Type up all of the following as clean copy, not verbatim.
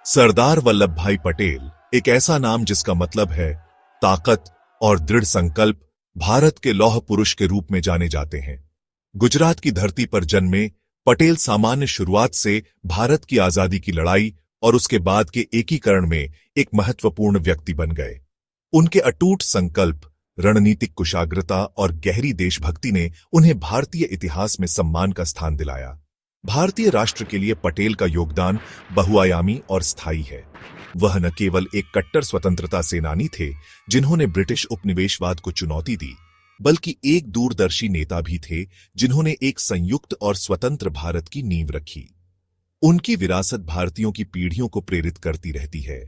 सरदार वल्लभ भाई पटेल एक ऐसा नाम जिसका मतलब है ताकत और दृढ़ संकल्प। भारत के लौह पुरुष के रूप में जाने जाते हैं। गुजरात की धरती पर जन्मे पटेल सामान्य शुरुआत से भारत की आजादी की लड़ाई और उसके बाद के एकीकरण में एक महत्वपूर्ण व्यक्ति बन गए। उनके अटूट संकल्प, रणनीतिक कुशाग्रता और गहरी देशभक्ति ने उन्हें भारतीय इतिहास में सम्मान का स्थान दिलाया। भारतीय राष्ट्र के लिए पटेल का योगदान बहुआयामी और स्थायी है। वह न केवल एक कट्टर स्वतंत्रता सेनानी थे जिन्होंने ब्रिटिश उपनिवेशवाद को चुनौती दी, बल्कि एक दूरदर्शी नेता भी थे जिन्होंने एक संयुक्त और स्वतंत्र भारत की नींव रखी। उनकी विरासत भारतीयों की पीढ़ियों को प्रेरित करती रहती है,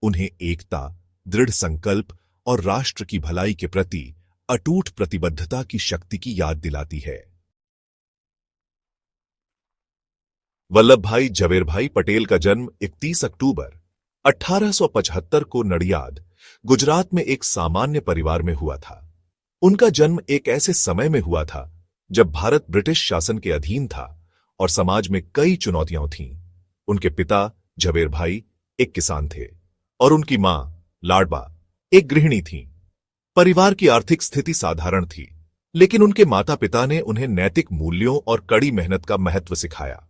उन्हें एकता, दृढ़ संकल्प और राष्ट्र की भलाई के प्रति अटूट प्रतिबद्धता की शक्ति की याद दिलाती है। वल्लभ भाई झवेरभाई पटेल का जन्म 31 अक्टूबर 1875 को नडियाद, गुजरात में एक सामान्य परिवार में हुआ था। उनका जन्म एक ऐसे समय में हुआ था जब भारत ब्रिटिश शासन के अधीन था और समाज में कई चुनौतियां थीं। उनके पिता झवेरभाई एक किसान थे और उनकी मां लाडबा एक गृहिणी थीं। परिवार की आर्थिक स्थिति साधारण थी, लेकिन उनके माता पिता ने उन्हें नैतिक मूल्यों और कड़ी मेहनत का महत्व सिखाया।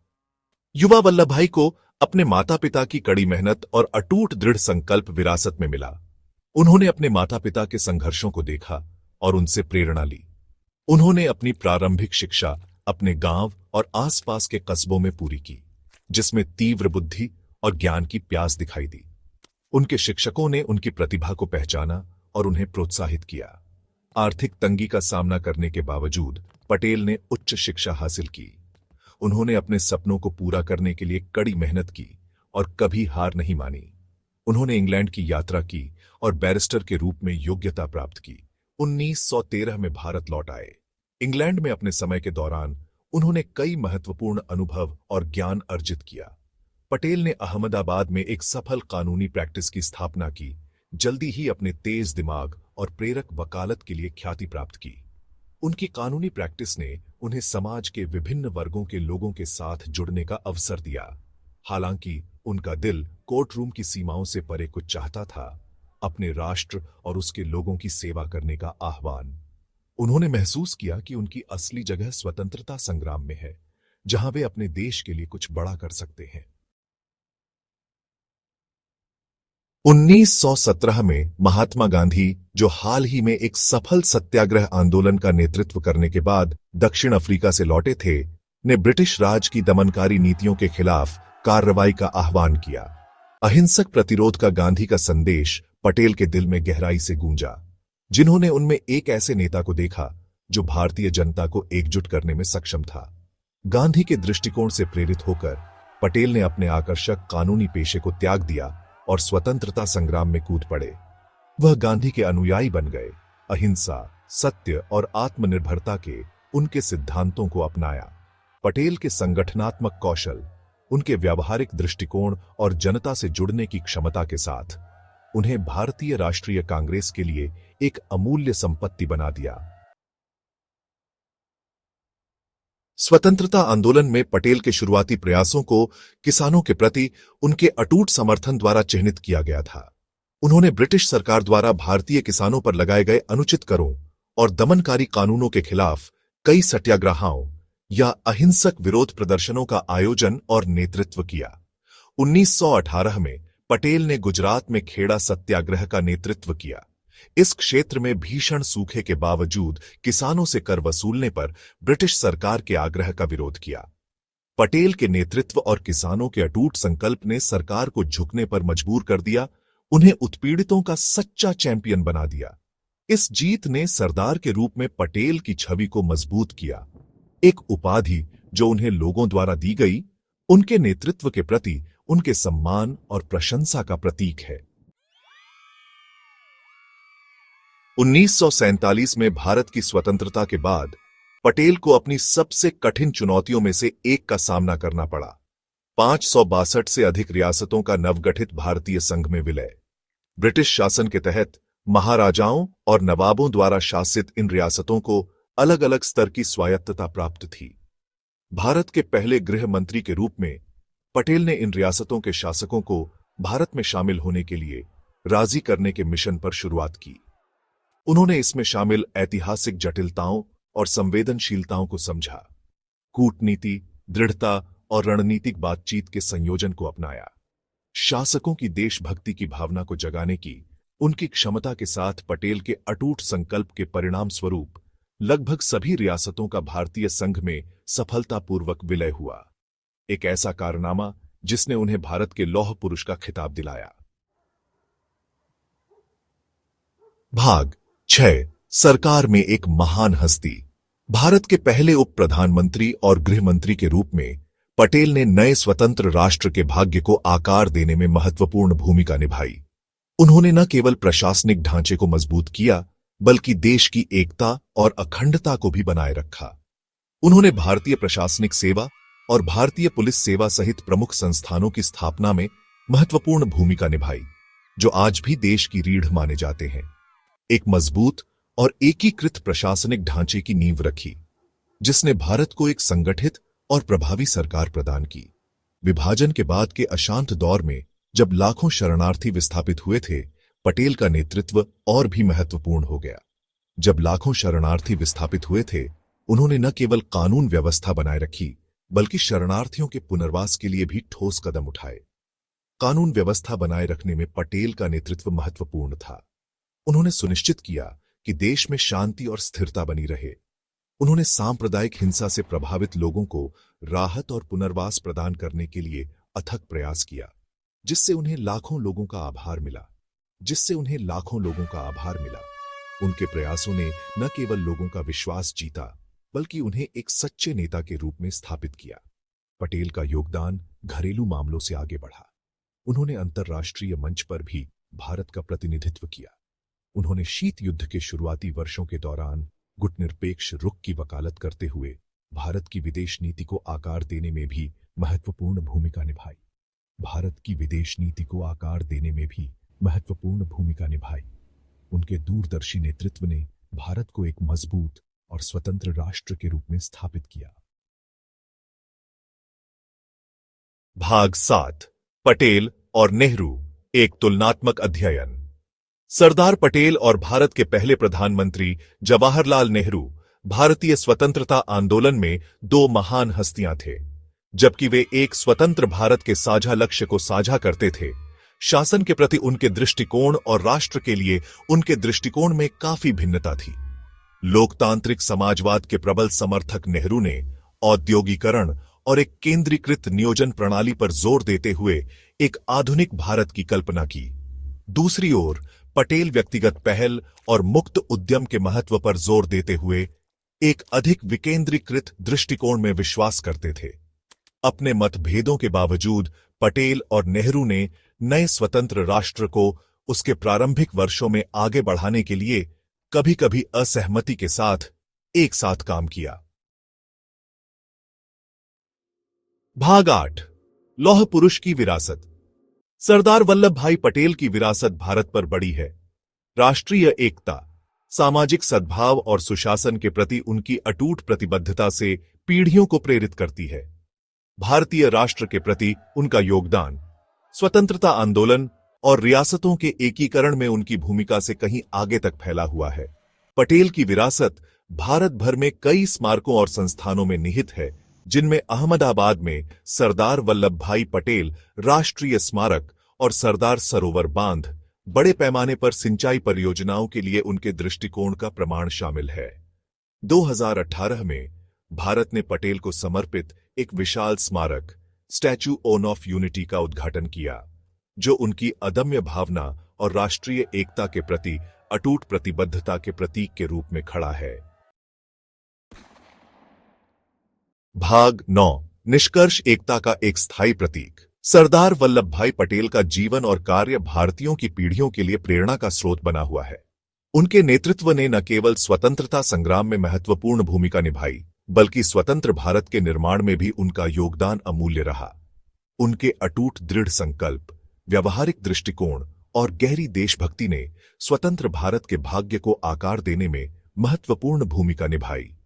युवा वल्लभ भाई को अपने माता पिता की कड़ी मेहनत और अटूट दृढ़ संकल्प विरासत में मिला। उन्होंने अपने माता पिता के संघर्षों को देखा और उनसे प्रेरणा ली। उन्होंने अपनी प्रारंभिक शिक्षा अपने गांव और आसपास के कस्बों में पूरी की, जिसमें तीव्र बुद्धि और ज्ञान की प्यास दिखाई दी। उनके शिक्षकों ने उनकी प्रतिभा को पहचाना और उन्हें प्रोत्साहित किया। आर्थिक तंगी का सामना करने के बावजूद पटेल ने उच्च शिक्षा हासिल की। उन्होंने अपने सपनों को पूरा करने के लिए कड़ी मेहनत की और कभी हार नहीं मानी। उन्होंने इंग्लैंड की यात्रा की और बैरिस्टर के रूप में योग्यता प्राप्त की। 1913 में भारत लौट आए। इंग्लैंड में अपने समय के दौरान उन्होंने कई महत्वपूर्ण अनुभव और ज्ञान अर्जित किया। पटेल ने अहमदाबाद में एक सफल कानूनी प्रैक्टिस की स्थापना की। जल्दी ही अपने तेज दिमाग और प्रेरक वकालत के लिए ख्याति प्राप्त की। उनकी कानूनी प्रैक्टिस ने उन्हें समाज के विभिन्न वर्गों के लोगों के साथ जुड़ने का अवसर दिया। हालांकि उनका दिल कोर्टरूम की सीमाओं से परे कुछ चाहता था, अपने राष्ट्र और उसके लोगों की सेवा करने का आह्वान। उन्होंने महसूस किया कि उनकी असली जगह स्वतंत्रता संग्राम में है, जहां वे अपने देश के लिए कुछ बड़ा कर सकते हैं। 1917 में महात्मा गांधी, जो हाल ही में एक सफल सत्याग्रह आंदोलन का नेतृत्व करने के बाद दक्षिण अफ्रीका से लौटे थे, ने ब्रिटिश राज की दमनकारी नीतियों के खिलाफ कार्रवाई का आह्वान किया। अहिंसक प्रतिरोध का गांधी का संदेश पटेल के दिल में गहराई से गूंजा, जिन्होंने उनमें एक ऐसे नेता को देखा जो भारतीय जनता को एकजुट करने में सक्षम था। गांधी के दृष्टिकोण से प्रेरित होकर पटेल ने अपने आकर्षक कानूनी पेशे को त्याग दिया और स्वतंत्रता संग्राम में कूद पड़े। वह गांधी के अनुयायी बन गए, अहिंसा, सत्य और आत्मनिर्भरता के उनके सिद्धांतों को अपनाया। पटेल के संगठनात्मक कौशल, उनके व्यावहारिक दृष्टिकोण और जनता से जुड़ने की क्षमता के साथ उन्हें भारतीय राष्ट्रीय कांग्रेस के लिए एक अमूल्य संपत्ति बना दिया। स्वतंत्रता आंदोलन में पटेल के शुरुआती प्रयासों को किसानों के प्रति उनके अटूट समर्थन द्वारा चिह्नित किया गया था। उन्होंने ब्रिटिश सरकार द्वारा भारतीय किसानों पर लगाए गए अनुचित करों और दमनकारी कानूनों के खिलाफ कई सत्याग्रहों या अहिंसक विरोध प्रदर्शनों का आयोजन और नेतृत्व किया। 1918 में पटेल ने गुजरात में खेड़ा सत्याग्रह का नेतृत्व किया। इस क्षेत्र में भीषण सूखे के बावजूद किसानों से कर वसूलने पर ब्रिटिश सरकार के आग्रह का विरोध किया। पटेल के नेतृत्व और किसानों के अटूट संकल्प ने सरकार को झुकने पर मजबूर कर दिया, उन्हें उत्पीड़ितों का सच्चा चैंपियन बना दिया। इस जीत ने सरदार के रूप में पटेल की छवि को मजबूत किया, एक उपाधि जो उन्हें लोगों द्वारा दी गई, उनके नेतृत्व के प्रति उनके सम्मान और प्रशंसा का प्रतीक है। 1947 में भारत की स्वतंत्रता के बाद पटेल को अपनी सबसे कठिन चुनौतियों में से एक का सामना करना पड़ा। 562 से अधिक रियासतों का नवगठित भारतीय संघ में विलय। ब्रिटिश शासन के तहत महाराजाओं और नवाबों द्वारा शासित इन रियासतों को अलग अलग स्तर की स्वायत्तता प्राप्त थी। भारत के पहले गृह मंत्री के रूप में पटेल ने इन रियासतों के शासकों को भारत में शामिल होने के लिए राजी करने के मिशन पर शुरुआत की। उन्होंने इसमें शामिल ऐतिहासिक जटिलताओं और संवेदनशीलताओं को समझा, कूटनीति, दृढ़ता और रणनीतिक बातचीत के संयोजन को अपनाया। शासकों की देशभक्ति की भावना को जगाने की उनकी क्षमता के साथ पटेल के अटूट संकल्प के परिणाम स्वरूप लगभग सभी रियासतों का भारतीय संघ में सफलतापूर्वक विलय हुआ। एक ऐसा कारनामा जिसने उन्हें भारत के लौह पुरुष का खिताब दिलाया। भाग 6। सरकार में एक महान हस्ती। भारत के पहले उप प्रधानमंत्री और गृह मंत्री के रूप में पटेल ने नए स्वतंत्र राष्ट्र के भाग्य को आकार देने में महत्वपूर्ण भूमिका निभाई। उन्होंने न केवल प्रशासनिक ढांचे को मजबूत किया, बल्कि देश की एकता और अखंडता को भी बनाए रखा। उन्होंने भारतीय प्रशासनिक सेवा और भारतीय पुलिस सेवा सहित प्रमुख संस्थानों की स्थापना में महत्वपूर्ण भूमिका निभाई, जो आज भी देश की रीढ़ माने जाते हैं। एक मजबूत और एकीकृत प्रशासनिक ढांचे की नींव रखी, जिसने भारत को एक संगठित और प्रभावी सरकार प्रदान की। विभाजन के बाद के अशांत दौर में जब लाखों शरणार्थी विस्थापित हुए थे, पटेल का नेतृत्व और भी महत्वपूर्ण हो गया। जब लाखों शरणार्थी विस्थापित हुए थे, उन्होंने न केवल कानून व्यवस्था बनाए रखी, बल्कि शरणार्थियों के पुनर्वास के लिए भी ठोस कदम उठाए। कानून व्यवस्था बनाए रखने में पटेल का नेतृत्व महत्वपूर्ण था। उन्होंने सुनिश्चित किया कि देश में शांति और स्थिरता बनी रहे। उन्होंने सांप्रदायिक हिंसा से प्रभावित लोगों को राहत और पुनर्वास प्रदान करने के लिए अथक प्रयास किया, जिससे उन्हें लाखों लोगों का आभार मिला। उनके प्रयासों ने न केवल लोगों का विश्वास जीता, बल्कि उन्हें एक सच्चे नेता के रूप में स्थापित किया। पटेल का योगदान घरेलू मामलों से आगे बढ़ा। उन्होंने अंतर्राष्ट्रीय मंच पर भी भारत का प्रतिनिधित्व किया। उन्होंने शीत युद्ध के शुरुआती वर्षों के दौरान गुटनिरपेक्ष रुख की वकालत करते हुए भारत की विदेश नीति को आकार देने में भी महत्वपूर्ण भूमिका निभाई। उनके दूरदर्शी नेतृत्व ने भारत को एक मजबूत और स्वतंत्र राष्ट्र के रूप में स्थापित किया। भाग 7। पटेल और नेहरू, एक तुलनात्मक अध्ययन। सरदार पटेल और भारत के पहले प्रधानमंत्री जवाहरलाल नेहरू भारतीय स्वतंत्रता आंदोलन में दो महान हस्तियां थे। जबकि वे एक स्वतंत्र भारत के साझा लक्ष्य को साझा करते थे, शासन के प्रति उनके दृष्टिकोण और राष्ट्र के लिए उनके दृष्टिकोण में काफी भिन्नता थी। लोकतांत्रिक समाजवाद के प्रबल समर्थक नेहरू ने औद्योगिकरण और एक केंद्रीकृत नियोजन प्रणाली पर जोर देते हुए एक आधुनिक भारत की कल्पना की। दूसरी ओर पटेल व्यक्तिगत पहल और मुक्त उद्यम के महत्व पर जोर देते हुए एक अधिक विकेंद्रीकृत दृष्टिकोण में विश्वास करते थे। अपने मतभेदों के बावजूद पटेल और नेहरू ने नए स्वतंत्र राष्ट्र को उसके प्रारंभिक वर्षों में आगे बढ़ाने के लिए कभी-कभी असहमति के साथ एक साथ काम किया। भाग 8। लौह पुरुष की विरासत। सरदार वल्लभ भाई पटेल की विरासत भारत पर बड़ी है। राष्ट्रीय एकता, सामाजिक सद्भाव और सुशासन के प्रति उनकी अटूट प्रतिबद्धता से पीढ़ियों को प्रेरित करती है। भारतीय राष्ट्र के प्रति उनका योगदान, स्वतंत्रता आंदोलन और रियासतों के एकीकरण में उनकी भूमिका से कहीं आगे तक फैला हुआ है। पटेल की विरासत भारत भर में कई स्मारकों और संस्थानों में निहित है, जिनमें अहमदाबाद में सरदार वल्लभ भाई पटेल राष्ट्रीय स्मारक और सरदार सरोवर बांध, बड़े पैमाने पर सिंचाई परियोजनाओं के लिए उनके दृष्टिकोण का प्रमाण शामिल है। 2018 में भारत ने पटेल को समर्पित एक विशाल स्मारक स्टैच्यू ऑफ यूनिटी का उद्घाटन किया, जो उनकी अदम्य भावना और राष्ट्रीय एकता के प्रति अटूट प्रतिबद्धता के प्रतीक के रूप में खड़ा है। भाग 9। निष्कर्ष एकता का एक स्थायी प्रतीक। सरदार वल्लभ भाई पटेल का जीवन और कार्य भारतीयों की पीढ़ियों के लिए प्रेरणा का स्रोत बना हुआ है। उनके नेतृत्व ने न केवल स्वतंत्रता संग्राम में महत्वपूर्ण भूमिका निभाई, बल्कि स्वतंत्र भारत के निर्माण में भी उनका योगदान अमूल्य रहा। उनके अटूट दृढ़ संकल्प, व्यावहारिक दृष्टिकोण और गहरी देशभक्ति ने स्वतंत्र भारत के भाग्य को आकार देने में महत्वपूर्ण भूमिका निभाई।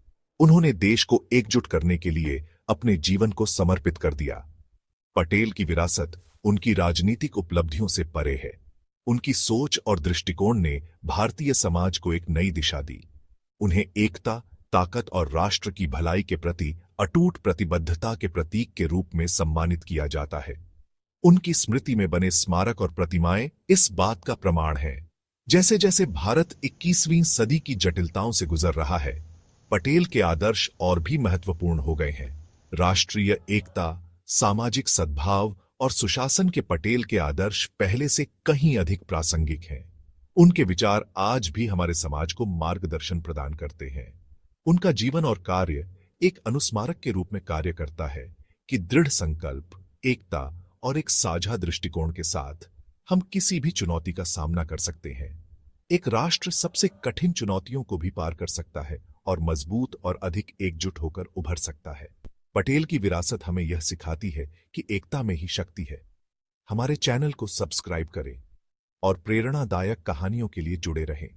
उन्होंने देश को एकजुट करने के लिए अपने जीवन को समर्पित कर दिया। पटेल की विरासत उनकी राजनीतिक उपलब्धियों से परे है। उनकी सोच और दृष्टिकोण ने भारतीय समाज को एक नई दिशा दी। उन्हें एकता, ताकत और राष्ट्र की भलाई के प्रति अटूट प्रतिबद्धता के प्रतीक के रूप में सम्मानित किया जाता है। उनकी स्मृति में बने स्मारक और प्रतिमाएं इस बात का प्रमाण हैं। जैसे जैसे भारत 21वीं सदी की जटिलताओं से गुजर रहा है, पटेल के आदर्श और भी महत्वपूर्ण हो गए हैं। राष्ट्रीय एकता, सामाजिक सद्भाव और सुशासन के पटेल के आदर्श पहले से कहीं अधिक प्रासंगिक हैं। उनके विचार आज भी हमारे समाज को मार्गदर्शन प्रदान करते हैं। उनका जीवन और कार्य एक अनुस्मारक के रूप में कार्य करता है कि दृढ़ संकल्प, एकता और एक साझा दृष्टिकोण के साथ हम किसी भी चुनौती का सामना कर सकते हैं। एक राष्ट्र सबसे कठिन चुनौतियों को भी पार कर सकता है और मजबूत और अधिक एकजुट होकर उभर सकता है। पटेल की विरासत हमें यह सिखाती है कि एकता में ही शक्ति है। हमारे चैनल को सब्सक्राइब करें और प्रेरणादायक कहानियों के लिए जुड़े रहें।